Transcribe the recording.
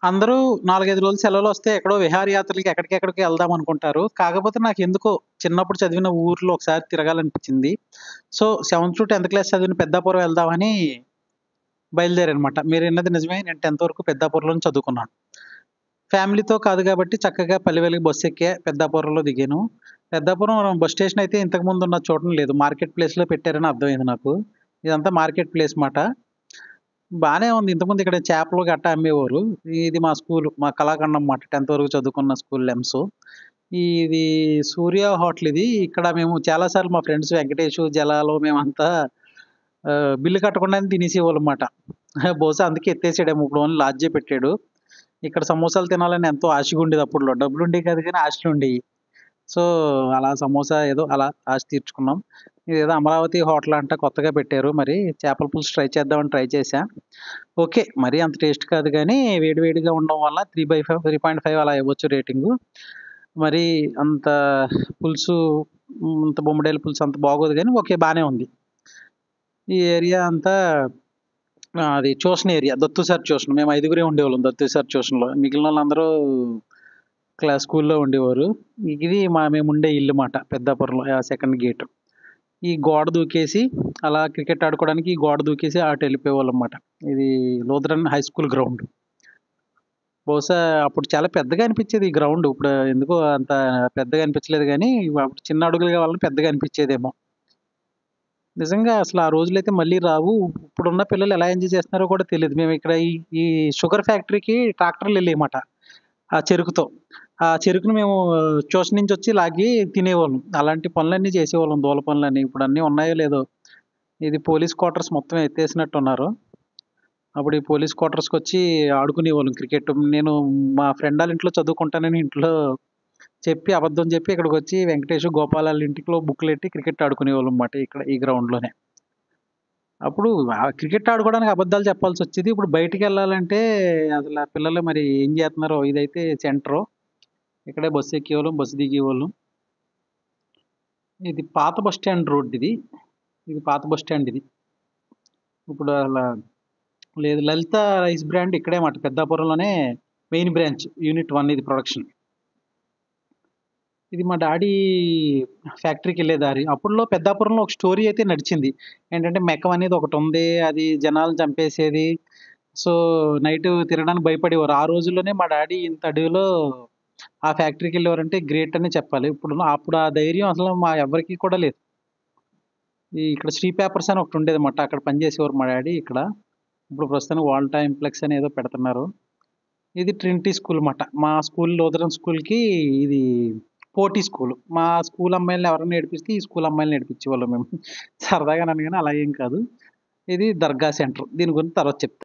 అందరూ 4, 5 రోజులు సెలవులొస్తే ఎక్కడో విహారయాత్రలకి ఎక్కడికెక్కడికో ఎళ్దాం అనుకుంటారు. కాకపోతే నాకెందుకో చిన్నప్పుడు చదివిన ఊర్లో ఒకసారి తిరగాలనిపించింది. సో, 7-10థ్ క్లాస్ చదివిన పెద్దాపురం వెళ్దామని బయలుదేరానమాట. మీరిన్నది నిజమే. నేను 10థ్ వరకు పెద్దాపురంలోనే చదువుకున్నాను. ఫ్యామిలీతో కాదు గాబట్టి చక్కగా పల్లెవెలుగు బస్సెక్కా. పెద్దాపురంలో దిగాను. పెద్దాపురం బస్ స్టేషన్ అయితే ఇంతకుముందున్న చూడడం లేదు. మార్కెట్ ప్లేస్‌లో పెట్టారని అర్థమైంది నాకు. ఇదంతా మార్కెట్ ప్లేస్ మాట. బానే ఉంది. ఇంతకుముందు ఇక్కడ చేపలు గట్టా అమ్మేవారు. ఇది మా స్కూలు. మా కళాఖండం మాట. 10థ్ వరకు చదువుకున్న స్కూల్ లెమ్సు. ఇది సూర్య హోటల్ ఇది. ఇక్కడ మేము చాలా సార్లు మా ఫ్రెండ్స్ వెంకటేషు, జలాలు మేమంతా బిల్లు కట్టకుండానే తినేసేవాళ్ళం మాట. బహుశా అందుకే ఎత్తేసాడేమో ఇప్పుడు ఓన్లీ లాడ్జే పెట్టాడు. ఇక్కడ సమోసాలు తినాలని ఎంతో ఆశగుండేది అప్పట్లో. డబ్బులుండేవి కాదు గానీ ఆశలుండేయి. సో, అలా సమోసా ఏదో అలా ఆశ తీర్చుకున్నాం. ఇదేదో అమరావతి హోటల్ అంట కొత్తగా పెట్టారు. మరి చేపల పులుసు ట్రై చేద్దామని ట్రై చేశా. ఓకే. మరీ అంత టేస్ట్ కాదు గానీ వేడి వేడిగా ఉండడం వల్ల 3/5 3.5 అలా ఇవ్వచ్చు రేటింగు. మరి అంత పులుసు అంత బొమ్మడేల పులుసు అంత బాగోదు గానీ ఓకే. బానే ఉంది. ఈ ఏరియా అంతా అది tuition area. Dattu sir tuition. మేము ఐదుగురే ఉండేవాళ్ళం దత్తు సార్ ట్యూషన్‌లో. మిగిలినోళ్ళందరూ స్కూల్లో ఉండేవారు. ఇది మేముండే ఇల్లు మాట పెద్దాపురంలో సెకండ్ గేటు. ఈ గోడ దూకేసి అలా క్రికెట్ ఆడుకోవడానికి ఈ గోడ దూకేసి అటెళ్ళిపోయేవాళ్ళం మాట. ఇది లూథరన్ హై స్కూల్ గ్రౌండ్. బహుశా అప్పుడు చాలా పెద్దగా అనిపిచ్చేది ఈ గ్రౌండ్. ఇప్పుడు ఎందుకో అంత పెద్దగా అనిపించలేదు గానీ, అప్పుడు చిన్న అడుగులుగా వలన పెద్దగా అనిపిచ్చేదేమో. నిజంగా అసలు ఆ రోజులైతే మళ్ళీ రావు. ఇప్పుడున్న పిల్లలు ఎలా ఎంజాయ్ చేస్తున్నారో కూడా తెలీదు. మేమిక్కడ ఈ ఈ షుగర్ ఫ్యాక్టరీకి ట్రాక్టర్‌లెళ్ళేయమాట. ఆ చెరుకుతో. ఆ చెరుకుని మేము ట్యూషన్ నుంచొచ్చి లాగి తినేవాళ్ళం. అలాంటి పనులన్నీ చేసేవాళ్ళం దూల పనులన్నీ. ఇప్పుడన్నీ ఉన్నాయో లేదో. ఇది పోలీస్ క్వార్టర్స్ మొత్తం ఎత్తేసినట్టున్నారు. అప్పుడు ఈ పోలీస్ క్వార్టర్స్‌కొచ్చి ఆడుకునేవాళ్ళం క్రికెట్. నేను మా ఫ్రెండాళ్ళ ఇంట్లో చదువుకుంటానని ఇంట్లో చెప్పి అబద్ధం చెప్పి ఇక్కడికొచ్చి వెంకటేషు, గోపాల్ ఆళ్ళ ఇంటిలో బుక్కులెట్టి క్రికెట్ ఆడుకునేవాళ్ళం మాట ఇక్కడ ఈ గ్రౌండ్‌లోనే. అప్పుడు క్రికెట్ ఆడుకోవడానికి అబద్ధాలు చెప్పాల్సొచ్చేది. ఇప్పుడు బయటికెళ్ళాలంటే అసల పిల్లలు మరి ఏం జేత్తన్నారో ఇదైతే సెంటరు. ఇక్కడే బస్సు ఎక్కేవాళ్ళం, బస్సు దిగేవాళ్ళం. ఇది పాత బస్ స్టాండ్ రోడ్డిది. ఇది పాత బస్ స్టాండ్ ఇది. ఇప్పుడు అలా లేదు. లలిత రైస్ బ్రాండ్ ఇక్కడే మాట పెద్దాపురంలోనే మెయిన్ బ్రాంచ్. యూనిట్ 1 ఇది ప్రొడక్షన్. ఇది మా డాడీ ఫ్యాక్టరీకెళ్ళే దారి. అప్పట్లో పెద్దాపురంలో ఒక స్టోరీ అయితే నడిచింది. ఏంటంటే మెకం అనేది ఒకటుంది. అది జనాల్ని చంపేసేది. సో, నైటు తిరగడానికి భయపడేవారు. ఆ రోజుల్లోనే మా డాడీ ఇంత అడవిలో ఆ ఫ్యాక్టరీకెళ్ళేవారంటే గ్రేట్ అనే చెప్పాలి. అప్పుడు ఆ ధైర్యం అసలు మా ఎవ్వరికీ కూడా లేదు. ఇక్కడ శ్రీ పేపర్స్ అని ఒకటుండేదన్నమాట. అక్కడ పనిచేసేవారు మా డాడీ ఇక్కడ. ఇప్పుడు ప్రస్తుతానికి వాల్టా ఇంప్లెక్స్ అని ఏదో పెడుతున్నారు. ఇది ట్రినిటీ స్కూల్ మాట. మా స్కూల్ లూథరన్ స్కూల్‌కి ఇది పోటీ స్కూలు. మా స్కూల్ అమ్మాయిలని ఎవరైనా ఏడిపిస్తే ఈ స్కూల్ అమ్మాయిలని ఏడిపించేవాళ్ళం మేము. సరదాగానని గాని అలా ఏం కాదు. ఇది దర్గా సెంటర్. దీని గురించి తర్వాత చెప్తా.